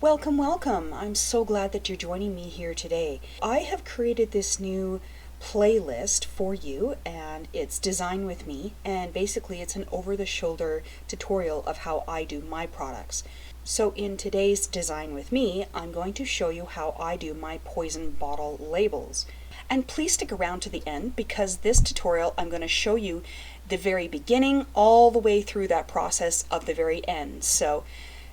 Welcome, welcome. I'm so glad that you're joining me here today. I have created this new playlist for you and it's Design with Me, and basically it's an over-the-shoulder tutorial of how I do my products. So in today's Design with Me, I'm going to show you how I do my poison bottle labels. And please stick around to the end because this tutorial I'm going to show you the very beginning all the way through that process of the very end. So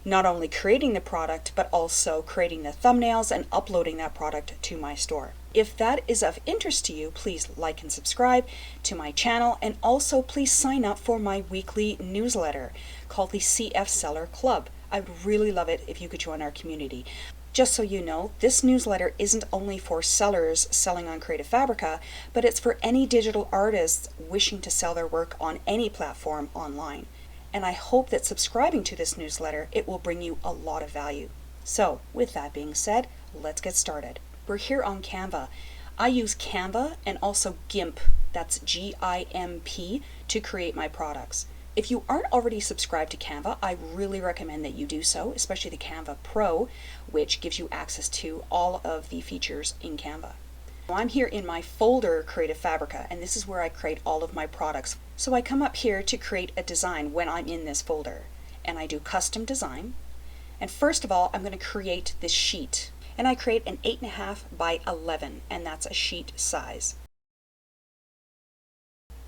not only creating the product, but also creating the thumbnails and uploading that product to my store. If that is of interest to you, please like and subscribe to my channel, and also please sign up for my weekly newsletter called the CF Seller Club. I would really love it if you could join our community. Just so you know, this newsletter isn't only for sellers selling on Creative Fabrica, but it's for any digital artists wishing to sell their work on any platform online. And I hope that subscribing to this newsletter, it will bring you a lot of value. So, with that being said, let's get started. We're here on Canva. I use Canva and also GIMP, that's G-I-M-P, to create my products. If you aren't already subscribed to Canva, I really recommend that you do so, especially the Canva Pro, which gives you access to all of the features in Canva. I'm here in my folder Creative Fabrica, and this is where I create all of my products. So I come up here to create a design when I'm in this folder, and I do custom design. And first of all, I'm going to create this sheet, and I create an 8.5 by 11, and that's a sheet size.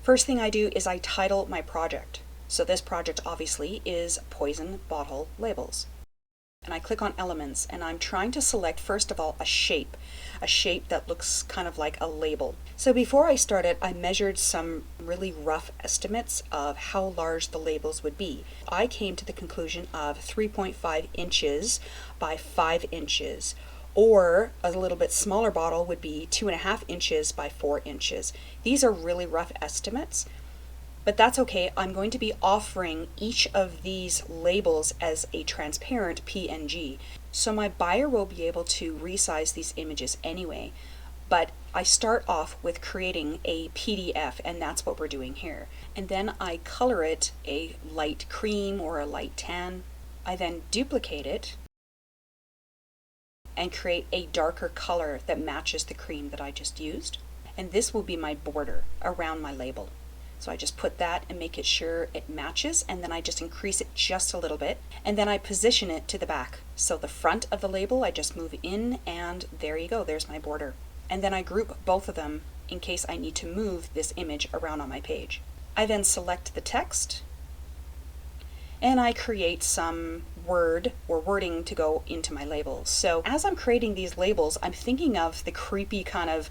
First thing I do is I title my project. So this project obviously is Poison Bottle Labels. And I click on Elements, and I'm trying to select first of all a shape that looks kind of like a label. So before I started, I measured some really rough estimates of how large the labels would be. I came to the conclusion of 3.5 inches by 5 inches, or a little bit smaller bottle would be 2.5 inches by 4 inches. These are really rough estimates. But that's okay. I'm going to be offering each of these labels as a transparent PNG. So my buyer will be able to resize these images anyway. But I start off with creating a PDF, and that's what we're doing here. And then I color it a light cream or a light tan. I then duplicate it and create a darker color that matches the cream that I just used. And this will be my border around my label. So I just put that and make it sure it matches, and then I just increase it just a little bit, and then I position it to the back. So the front of the label, I just move in, and there you go, there's my border. And then I group both of them in case I need to move this image around on my page. I then select the text, and I create some word or wording to go into my labels. So as I'm creating these labels, I'm thinking of the creepy kind of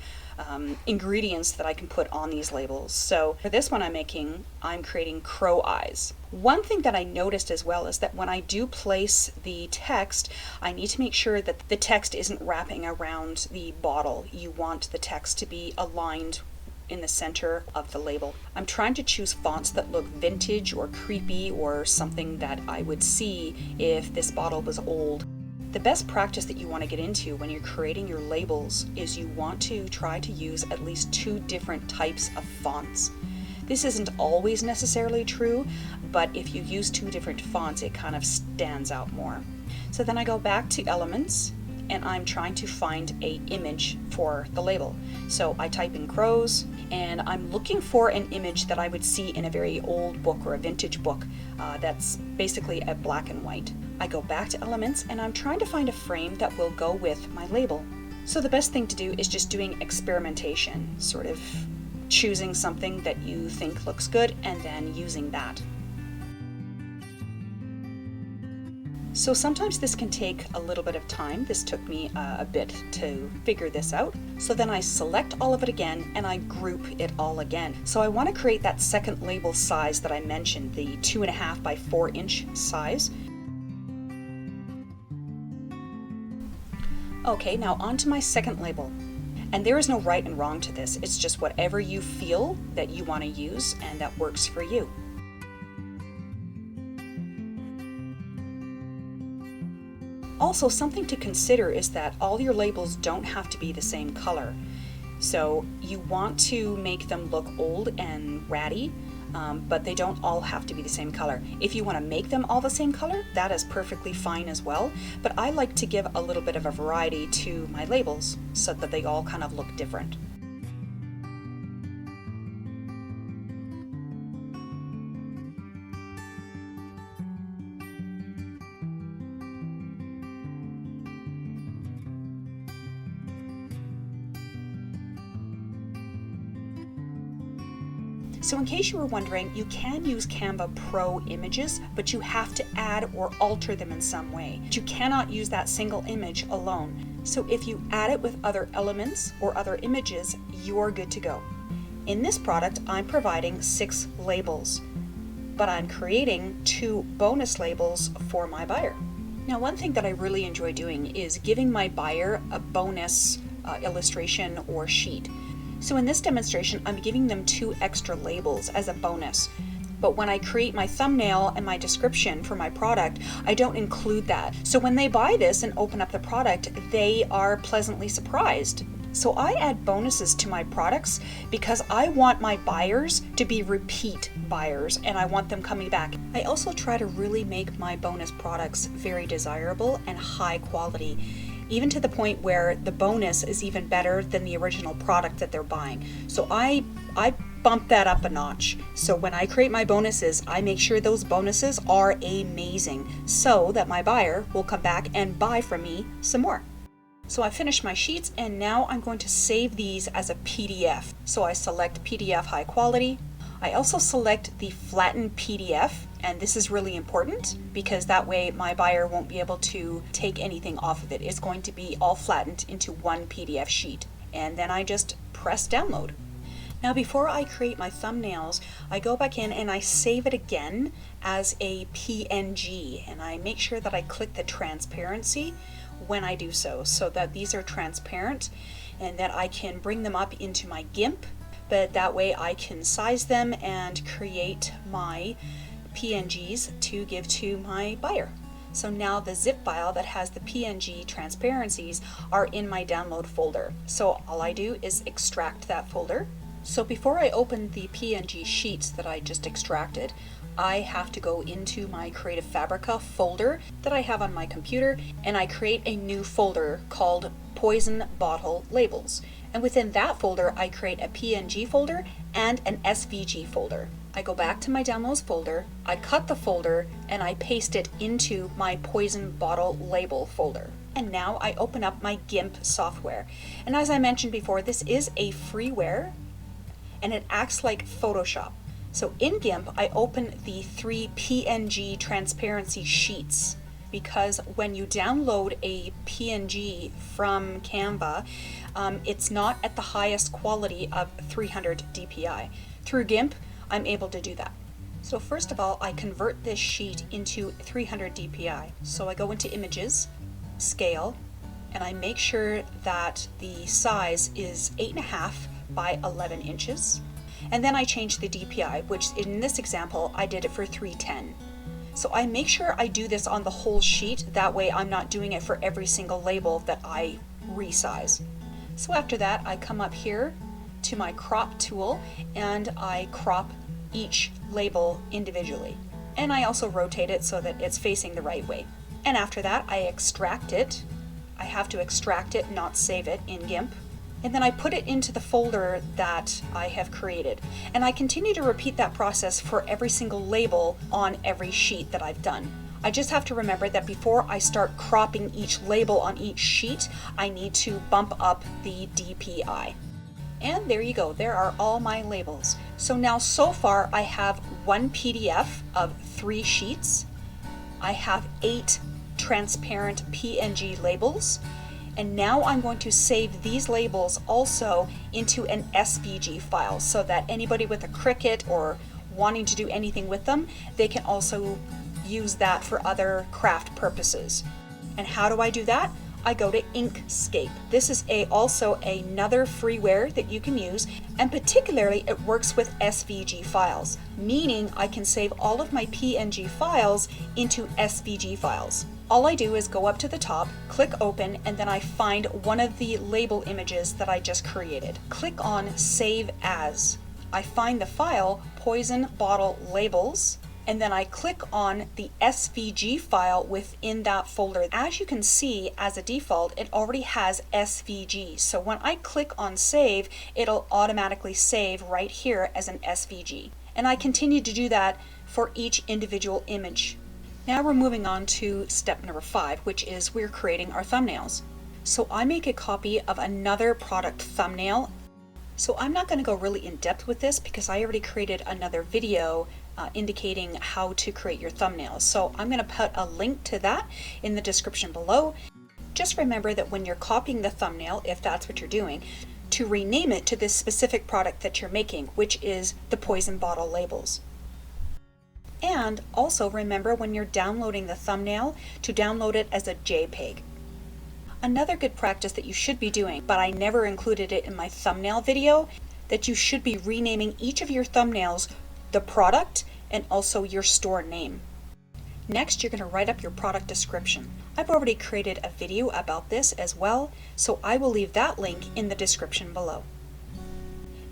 ingredients that I can put on these labels. So for this one I'm creating crow eyes. One thing that I noticed as well is that when I do place the text, I need to make sure that the text isn't wrapping around the bottle. You want the text to be aligned in the center of the label. I'm trying to choose fonts that look vintage or creepy or something that I would see if this bottle was old. The best practice that you want to get into when you're creating your labels is you want to try to use at least 2 different types of fonts. This isn't always necessarily true, but if you use 2 different fonts, it kind of stands out more. So then I go back to Elements, and I'm trying to find an image for the label. So I type in crows, and I'm looking for an image that I would see in a very old book or a vintage book that's basically a black and white. I go back to Elements, and I'm trying to find a frame that will go with my label. So the best thing to do is just doing experimentation, sort of choosing something that you think looks good and then using that. So sometimes this can take a little bit of time. This took me a bit to figure this out. So then I select all of it again and I group it all again. So I want to create that second label size that I mentioned, the 2.5 by 4 inch size. Okay, now on to my second label. And there is no right and wrong to this. It's just whatever you feel that you want to use and that works for you. Also, something to consider is that all your labels don't have to be the same color. So you want to make them look old and ratty, but they don't all have to be the same color. If you want to make them all the same color, that is perfectly fine as well, but I like to give a little bit of a variety to my labels so that they all kind of look different. So in case you were wondering, you can use Canva Pro images, but you have to add or alter them in some way. You cannot use that single image alone. So if you add it with other elements or other images, you're good to go. In this product, I'm providing 6 labels, but I'm creating 2 bonus labels for my buyer. Now, one thing that I really enjoy doing is giving my buyer a bonus illustration or sheet. So in this demonstration, I'm giving them 2 extra labels as a bonus. But when I create my thumbnail and my description for my product, I don't include that. So when they buy this and open up the product, they are pleasantly surprised. So I add bonuses to my products because I want my buyers to be repeat buyers and I want them coming back. I also try to really make my bonus products very desirable and high quality, even to the point where the bonus is even better than the original product that they're buying. So I bump that up a notch. So when I create my bonuses, I make sure those bonuses are amazing so that my buyer will come back and buy from me some more. So I finished my sheets and now I'm going to save these as a PDF. So I select PDF high quality. I also select the flattened PDF, and this is really important because that way my buyer won't be able to take anything off of it. It's going to be all flattened into one PDF sheet. And then I just press download. Now before I create my thumbnails, I go back in and I save it again as a PNG, and I make sure that I click the transparency when I do so that these are transparent and that I can bring them up into my GIMP, but that way I can size them and create my PNGs to give to my buyer. So now the zip file that has the PNG transparencies are in my download folder. So all I do is extract that folder. So before I open the PNG sheets that I just extracted, I have to go into my Creative Fabrica folder that I have on my computer, and I create a new folder called Poison Bottle Labels. And within that folder, I create a PNG folder and an SVG folder. I go back to my downloads folder, I cut the folder, and I paste it into my Poison Bottle Label folder. And now I open up my GIMP software. And as I mentioned before, this is a freeware and it acts like Photoshop. So in GIMP, I open the 3 PNG transparency sheets because when you download a PNG from Canva, it's not at the highest quality of 300 dpi. Through GIMP, I'm able to do that. So first of all, I convert this sheet into 300 dpi. So I go into Images, Scale, and I make sure that the size is 8.5 by 11 inches. And then I change the DPI, which in this example, I did it for 310. So I make sure I do this on the whole sheet. That way I'm not doing it for every single label that I resize. So after that, I come up here to my crop tool and I crop each label individually. And I also rotate it so that it's facing the right way. And after that, I extract it. I have to extract it, not save it in GIMP. And then I put it into the folder that I have created. And I continue to repeat that process for every single label on every sheet that I've done. I just have to remember that before I start cropping each label on each sheet, I need to bump up the DPI. And there you go, there are all my labels. So now so far I have one PDF of 3 sheets. I have 8 transparent PNG labels. And now I'm going to save these labels also into an SVG file so that anybody with a Cricut or wanting to do anything with them, they can also use that for other craft purposes. And how do I do that? I go to Inkscape. This is also another freeware that you can use, and particularly it works with SVG files, meaning I can save all of my PNG files into SVG files. All I do is go up to the top, click open, and then I find one of the label images that I just created. Click on Save As. I find the file Poison Bottle Labels, and then I click on the SVG file within that folder. As you can see, as a default, it already has SVG. So when I click on save, it'll automatically save right here as an SVG. And I continue to do that for each individual image. Now we're moving on to step number 5, which is we're creating our thumbnails. So I make a copy of another product thumbnail. So I'm not going to go really in depth with this because I already created another video indicating how to create your thumbnails. So I'm going to put a link to that in the description below. Just remember that when you're copying the thumbnail, if that's what you're doing, to rename it to this specific product that you're making, which is the Poison Bottle Labels. And also remember when you're downloading the thumbnail to download it as a JPEG. Another good practice that you should be doing, but I never included it in my thumbnail video, that you should be renaming each of your thumbnails the product and also your store name. Next, you're going to write up your product description. I've already created a video about this as well, so I will leave that link in the description below.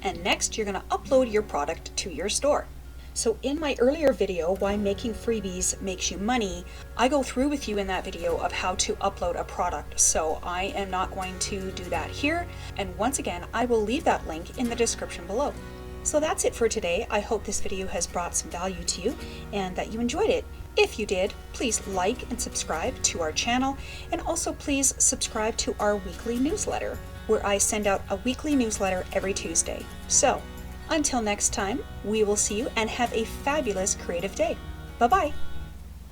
And next, you're going to upload your product to your store. So in my earlier video, Why Making Freebies Makes You Money, I go through with you in that video of how to upload a product. So I am not going to do that here. And once again, I will leave that link in the description below. So that's it for today. I hope this video has brought some value to you and that you enjoyed it. If you did, please like and subscribe to our channel, and also please subscribe to our weekly newsletter, where I send out a weekly newsletter every Tuesday. So until next time, we will see you and have a fabulous creative day. Bye-bye.